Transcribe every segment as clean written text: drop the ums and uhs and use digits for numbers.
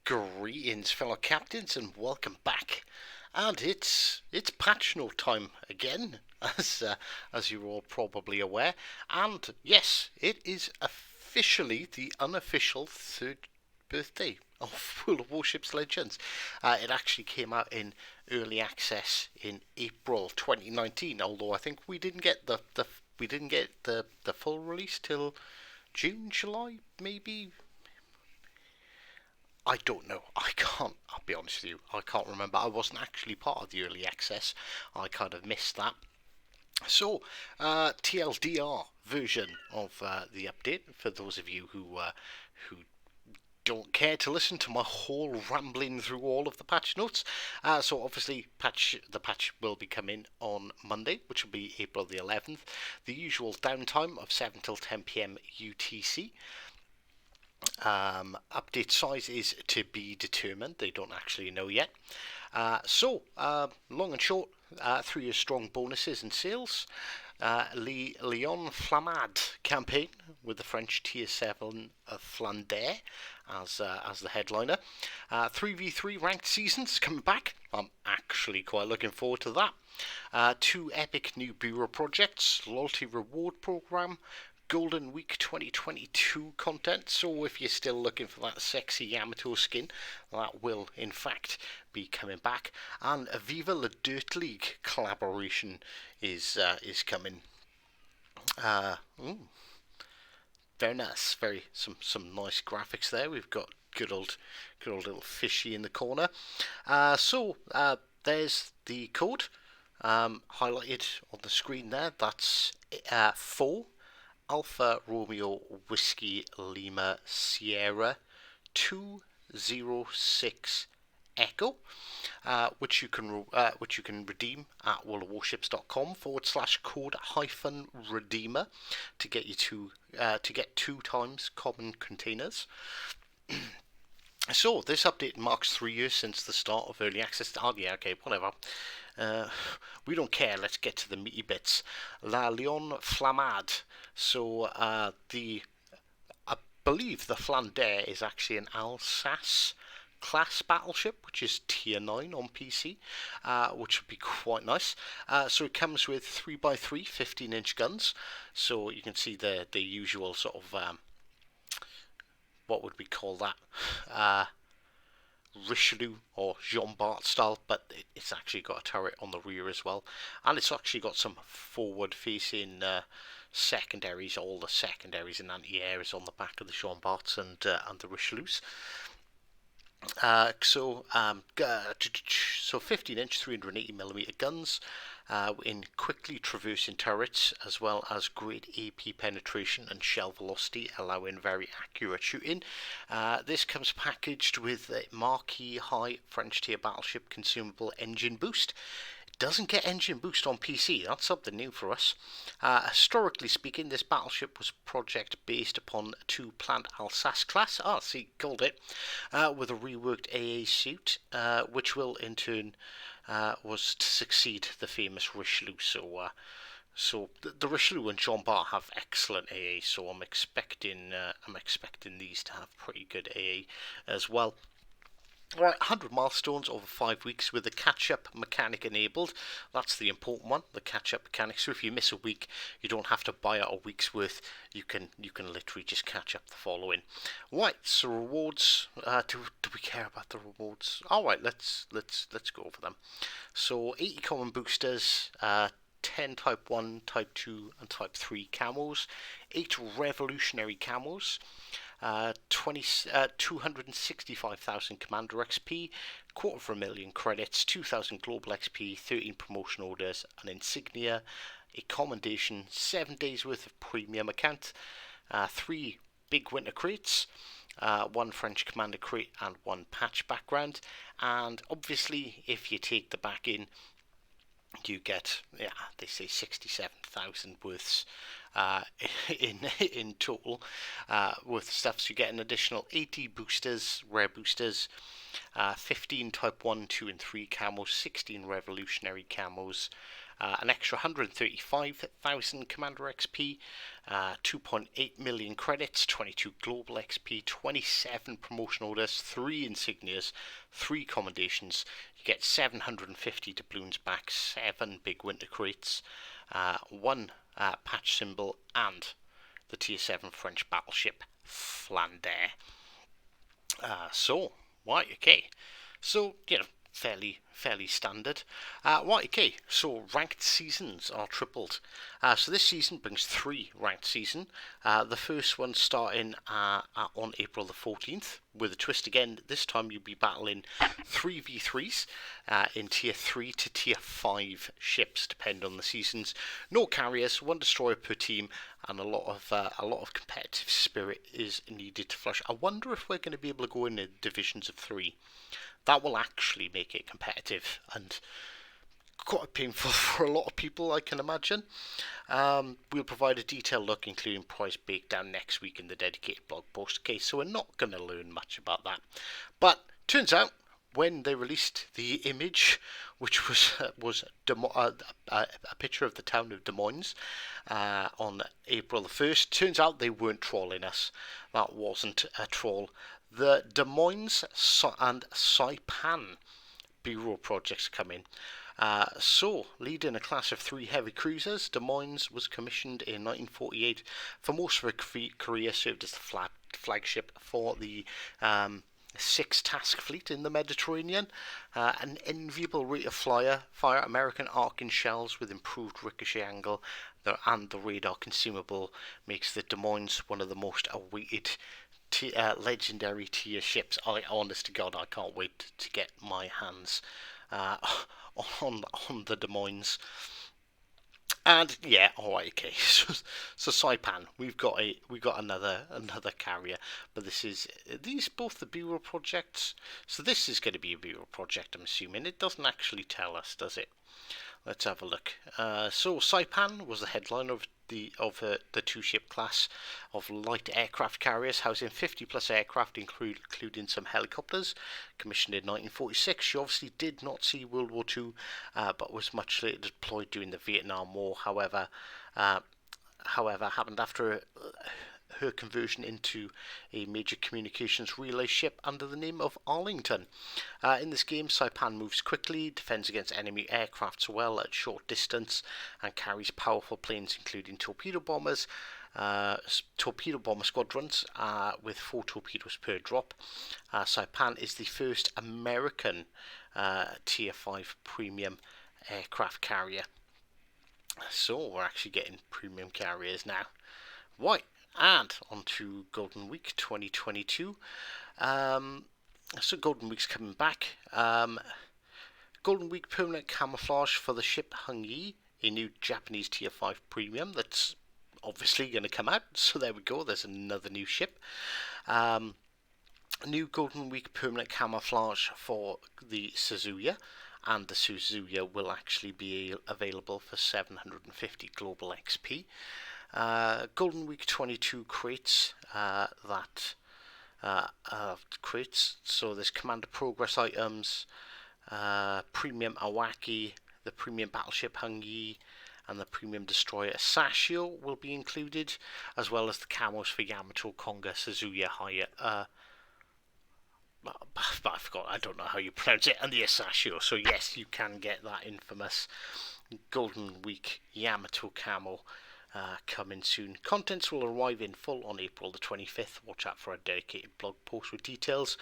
Greetings, fellow captains, and welcome back. And it's patch note time again, as you're all probably aware. And yes, it is officially the unofficial third birthday of World of Warships Legends. It actually came out in early access in April 2019. Although I think we didn't get the full release till June, July, maybe. I don't know. I'll be honest with you. I can't remember. I wasn't actually part of the early access. I kind of missed that. So, TLDR version of the update for those of you who don't care to listen to my whole rambling through all of the patch notes. So obviously, the patch will be coming on Monday, which will be April the 11th. The usual downtime of 7 till 10 p.m. UTC. Update size is to be determined. They don't actually know yet. Long and short, 3 year strong bonuses and sales. Leon Flamad campaign with the French Tier 7 Flandre as the headliner. 3v3 ranked seasons coming back. I'm actually quite looking forward to that. 2 epic new bureau projects, loyalty reward program, Golden Week 2022 content. So if you're still looking for that sexy Yamato skin, that will in fact be coming back. And a Viva La Dirt League collaboration is coming. Very nice. Some nice graphics there. We've got good old little fishy in the corner. There's the code highlighted on the screen there. That's 4 Alpha Romeo Whiskey Lima Sierra 206 Echo, which you can redeem at worldofwarships.com/code -redeemer to get you to get 2 times common containers. So this update marks 3 years since the start of early access. Oh yeah, okay, whatever. We don't care. Let's get to the meaty bits. La Lion Flamade. So I believe the Flandre is actually an Alsace class battleship, which is tier 9 on PC, which would be quite nice. So it comes with 3x3 15-inch guns. So you can see the usual sort of what would we call that? Richelieu or Jean Bart style, but it's actually got a turret on the rear as well, and it's actually got some forward-facing secondaries. All the secondaries and anti-air is on the back of the Jean Barts and the Richelieus. So 15-inch 380mm guns in quickly traversing turrets, as well as great AP penetration and shell velocity, allowing very accurate shooting. This comes packaged with a marquee high French tier battleship consumable engine boost. Doesn't get engine boost on PC. That's something new for us. Historically speaking, this battleship was project based upon 2 planned Alsace class. See, called it. With a reworked AA suit, which will in turn was to succeed the famous Richelieu. So the Richelieu and Jean Bart have excellent AA. So I'm expecting these to have pretty good AA as well. Right, 100 milestones over 5 weeks with the catch-up mechanic enabled. That's the important one, the catch-up mechanic. So if you miss a week, you don't have to buy out a week's worth. You can literally just catch up the following. Right, so rewards. Do we care about the rewards? All right, let's go over them. So 80 common boosters. 10 Type 1, Type 2 and Type 3 camos, 8 revolutionary camos, 265,000 Commander XP, 250,000 credits, 2,000 Global XP, 13 promotion orders, an insignia, a commendation, 7 days worth of premium account, 3 big winter crates, 1 French Commander crate and 1 patch background, and obviously if you take the back in, you get, they say 67,000 worths in total worth of stuff. So you get an additional 80 boosters, rare boosters, 15 Type 1, 2 and 3 camos, 16 revolutionary camos, an extra 135,000 Commander XP, 2.8 million credits, 22 global XP, 27 promotion orders, 3 insignias, 3 commendations. You get 750 doubloons back, 7 big winter crates, 1 patch symbol, and the tier 7 French battleship Flandre. So, right, okay. So, fairly standard. Right, okay, so ranked seasons are tripled. So this season brings 3 ranked season. The first one starting on April the 14th, with a twist again. This time you'll be battling 3v3s in tier 3 to tier 5 ships, depending on the seasons. No carriers, 1 destroyer per team, and a lot of competitive spirit is needed to flush. I wonder if we're going to be able to go in the divisions of 3. That will actually make it competitive and quite painful for a lot of people, I can imagine. We'll provide a detailed look, including price breakdown, next week in the dedicated blog post. Okay, so we're not going to learn much about that. But turns out, when they released the image, which was a picture of the town of Des Moines on April the 1st, turns out they weren't trolling us. That wasn't a troll. The Des Moines and Siapan B-roll projects come in. So, leading a class of 3 heavy cruisers, Des Moines was commissioned in 1948. For most of her career, served as the flagship for the 6 task fleet in the Mediterranean. An enviable rate of fire, American arcing shells with improved ricochet angle, and the radar consumable makes the Des Moines one of the most awaited legendary tier ships. Honest to God, I can't wait to get my hands on the Des Moines. And yeah, alright, okay. So Siapan, we've got another carrier, but these both the B-roll projects. So this is going to be a B-roll project, I'm assuming. It doesn't actually tell us, does it? Let's have a look. So Siapan was the headline of the 2-ship class of light aircraft carriers, housing 50 plus aircraft, including some helicopters. Commissioned in 1946, she obviously did not see World War II, but was much later deployed during the Vietnam War. However, happened after her conversion into a major communications relay ship under the name of Arlington. In this game, Siapan moves quickly, defends against enemy aircraft well at short distance, and carries powerful planes including torpedo bomber squadrons with 4 torpedoes per drop. Siapan is the first American Tier 5 premium aircraft carrier. So we're actually getting premium carriers now. Right, and on to Golden Week 2022. So Golden Week's coming back. Golden Week permanent camouflage for the ship Hynga, a new Japanese Tier 5 premium that's obviously going to come out. So there we go, there's another new ship. New Golden Week permanent camouflage for the Suzuya, and the Suzuya will actually be available for 750 global XP. Golden Week 22 crates crates. So there's Commander Progress items, Premium Awaki, the Premium Battleship Hynga, and the Premium Destroyer Sashio will be included, as well as the camos for Yamato, Konga, Suzuya, Haya. I forgot, I don't know how you pronounce it, and the Sashio. So yes, you can get that infamous Golden Week Yamato camo coming soon. Contents will arrive in full on April the 25th. Watch out for a dedicated blog post with details.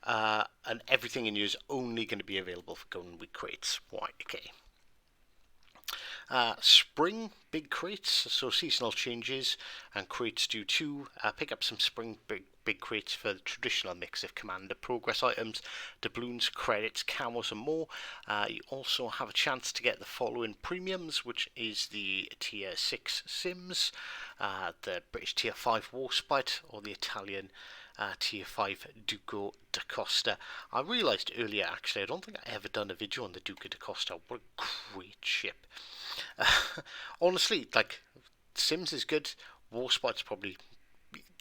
And everything in here is only going to be available for Golden Week crates. Right, okay. Spring big crates, so seasonal changes and crates due to pick up some spring big crates for the traditional mix of Commander Progress items, doubloons, credits, camos and more. You also have a chance to get the following premiums, which is the Tier 6 Sims, the British Tier 5 Warspite, or the Italian Tier 5 Duco da Costa. I realised earlier, actually, I don't think I ever done a video on the Duco da Costa. What a great ship. Honestly, like, Sims is good. Warspite's probably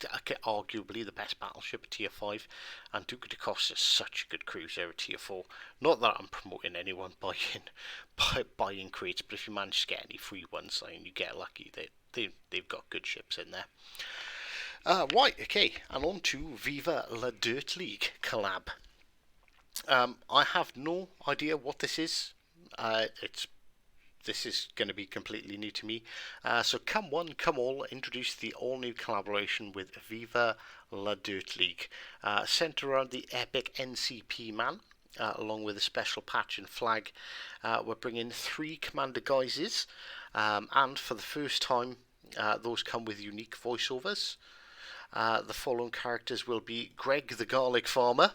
arguably the best battleship at tier 5, and Duca de Costa is such a good cruiser at tier 4. Not that I'm promoting anyone buying crates, but if you manage to get any free ones, I mean, you get lucky. They've got good ships in there. Right, okay, and on to Viva La Dirt League collab. I have no idea what this is. This is going to be completely new to me. So come one, come all, introduce the all-new collaboration with Viva La Dirt League. Centered around the epic NCP man, along with a special patch and flag. We're bringing 3 commander guises, and for the first time, those come with unique voiceovers. The following characters will be Greg the Garlic Farmer,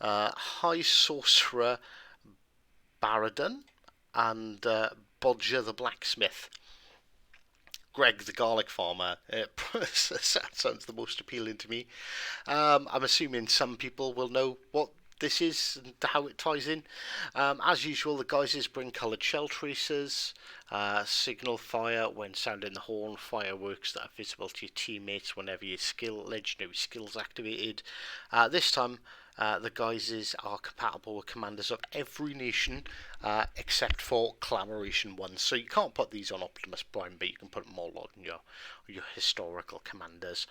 High Sorcerer Baradun, and Bodger the Blacksmith. Greg the Garlic Farmer sounds the most appealing to me. I'm assuming some people will know what this is and how it ties in. As usual, the guises bring coloured shell tracers, signal fire when sounding the horn, fireworks that are visible to your teammates whenever your legendary skills activated. This time, the guises are compatible with commanders of every nation except for Collaboration 1. So you can't put these on Optimus Prime, but you can put them all on your historical commanders.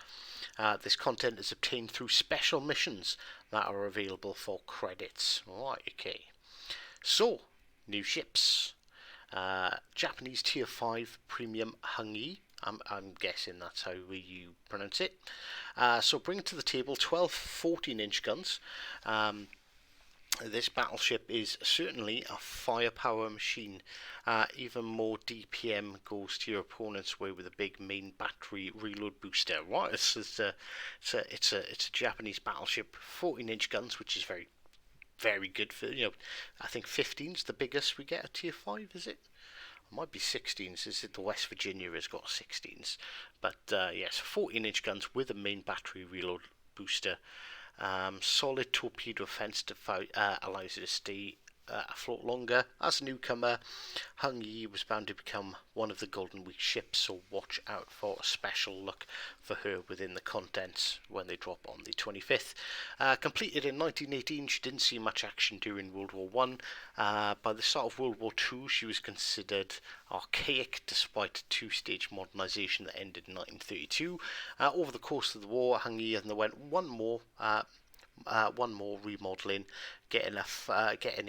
This content is obtained through special missions that are available for credits. Right, okay. So, new ships. Japanese Tier 5 Premium Hynga. I'm guessing that's how you pronounce it. So bring to the table 12 14-inch guns. This battleship is certainly a firepower machine. Even more DPM goes to your opponent's way with a big main battery reload booster. Right, it's a Japanese battleship, 14-inch guns, which is very, very good for, I think 15's the biggest we get at tier 5, is it? Might be 16s. Is it the West Virginia has got 16s? But yes, 14-inch guns with a main battery reload booster. Solid torpedo fence allows you to stay afloat longer. As a newcomer, Hynga was bound to become one of the Golden Week ships, so watch out for a special look for her within the contents when they drop on the 25th. Completed in 1918, she didn't see much action during World War One. By the start of World War Two, she was considered archaic despite a 2-stage modernisation that ended in 1932. Over the course of the war, Hynga underwent one more remodelling, getting a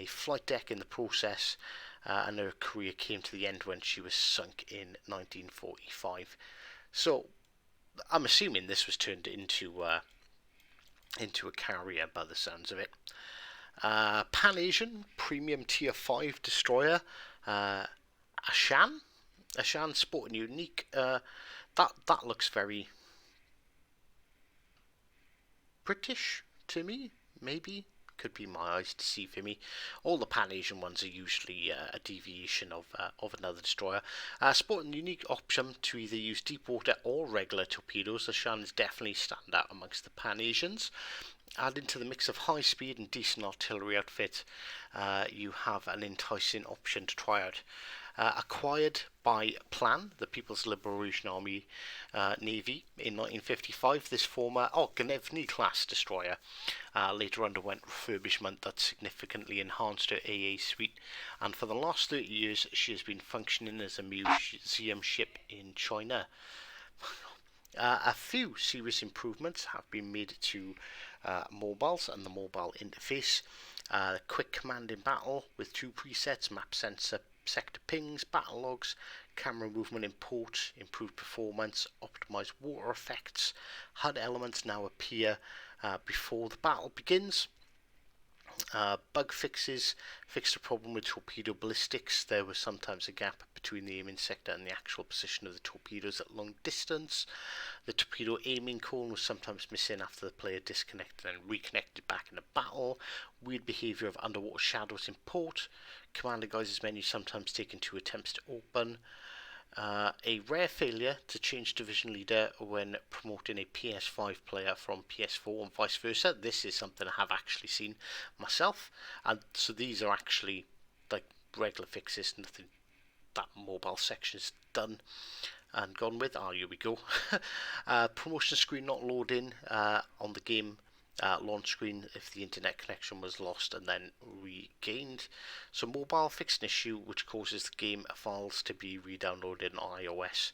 flight deck in the process, and her career came to the end when she was sunk in 1945. So I'm assuming this was turned into a carrier by the sounds of it. Pan-Asian Premium Tier 5 Destroyer, Asnhan sporting unique. That looks very British to me, maybe. Could be my eyes deceive me. All the Pan-Asian ones are usually a deviation of another destroyer. Sporting the unique option to either use deep water or regular torpedoes. Asnhan is definitely stand out amongst the Pan-Asians. Adding to the mix of high speed and decent artillery outfit, you have an enticing option to try out. Acquired by Plan, the People's Liberation Army Navy, in 1955, this former Gnevny class destroyer later underwent refurbishment that significantly enhanced her AA suite, and for the last 30 years she has been functioning as a museum ship in China. A few serious improvements have been made to mobiles and the mobile interface. Quick command in battle with 2 presets, map sensor, sector pings, battle logs, camera movement in port, improved performance, optimized water effects. HUD elements now appear before the battle begins. Bug fixes fixed a problem with torpedo ballistics. There was sometimes a gap between the aiming sector and the actual position of the torpedoes at long distance. The torpedo aiming cone was sometimes missing after the player disconnected and reconnected back in a battle. Weird behaviour of underwater shadows in port. Commander Guise's menu sometimes taking 2 attempts to open. A rare failure to change division leader when promoting a PS5 player from PS4 and vice versa. This is something I have actually seen myself, and so these are actually like regular fixes, nothing that mobile section is done. and gone with. Here we go. Promotion screen not loading on the game launch screen if the internet connection was lost and then regained. So mobile fixed an issue which causes the game files to be re-downloaded on iOS.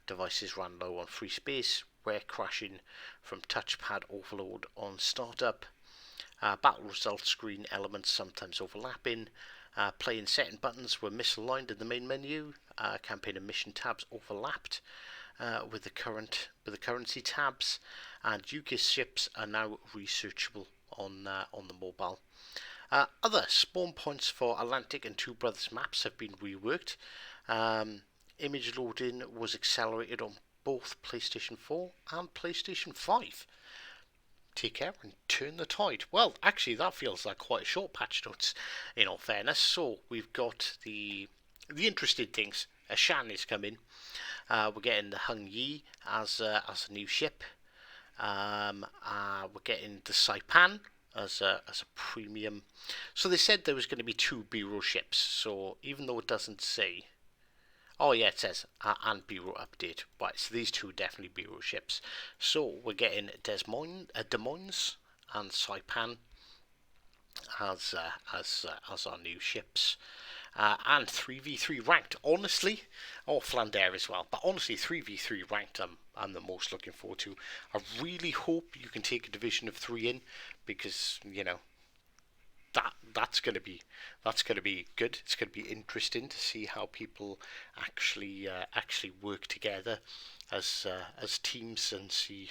Devices ran low on free space, where crashing from touchpad overload on startup. Battle results screen elements sometimes overlapping. Play and setting buttons were misaligned in the main menu. Campaign and mission tabs overlapped with the currency tabs, and UK ships are now researchable on the mobile. Other spawn points for Atlantic and Two Brothers maps have been reworked. Image loading was accelerated on both PlayStation 4 and PlayStation 5. Take care and turn the tide. Well, actually, that feels like quite a short patch notes, in all fairness. So we've got the interesting things. Asnhan is coming. We're getting the Hynga as a new ship. We're getting the Siapan as a premium. So they said there was going to be 2 B-roll ships. So even though it doesn't say, oh yeah, it says and B-roll update. Right, so these 2 are definitely B-roll ships. So we're getting Moines and Siapan as our new ships. And 3v3 ranked, honestly, Flandre as well, but honestly 3v3 ranked I'm the most looking forward to. I really hope you can take a division of 3 in, because you know that's going to be good. It's going to be interesting to see how people actually work together as teams, and see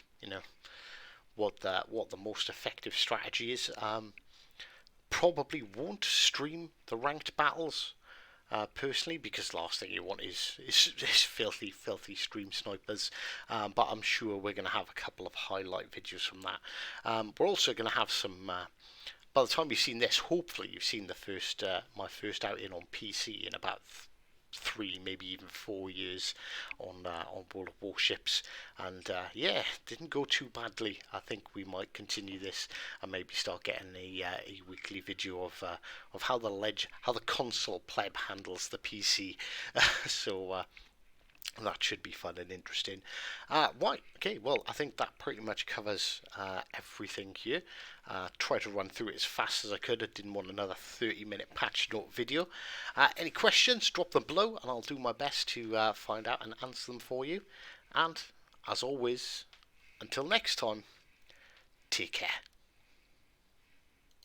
what the most effective strategy is. Probably won't stream the ranked battles personally, because last thing you want is filthy stream snipers. But I'm sure we're going to have a couple of highlight videos from that. We're also going to have some. By the time you've seen this, hopefully you've seen the first my first outing on PC in about 3, maybe even 4 years on World of Warships, and yeah, didn't go too badly. I think we might continue this and maybe start getting a weekly video of how the console pleb handles the PC. So that should be fun and interesting. Right, okay, well, I think that pretty much covers everything here. Try to run through it as fast as I could. I didn't want another 30-minute patch note video. Any questions, drop them below, and I'll do my best to find out and answer them for you. And, as always, until next time, take care.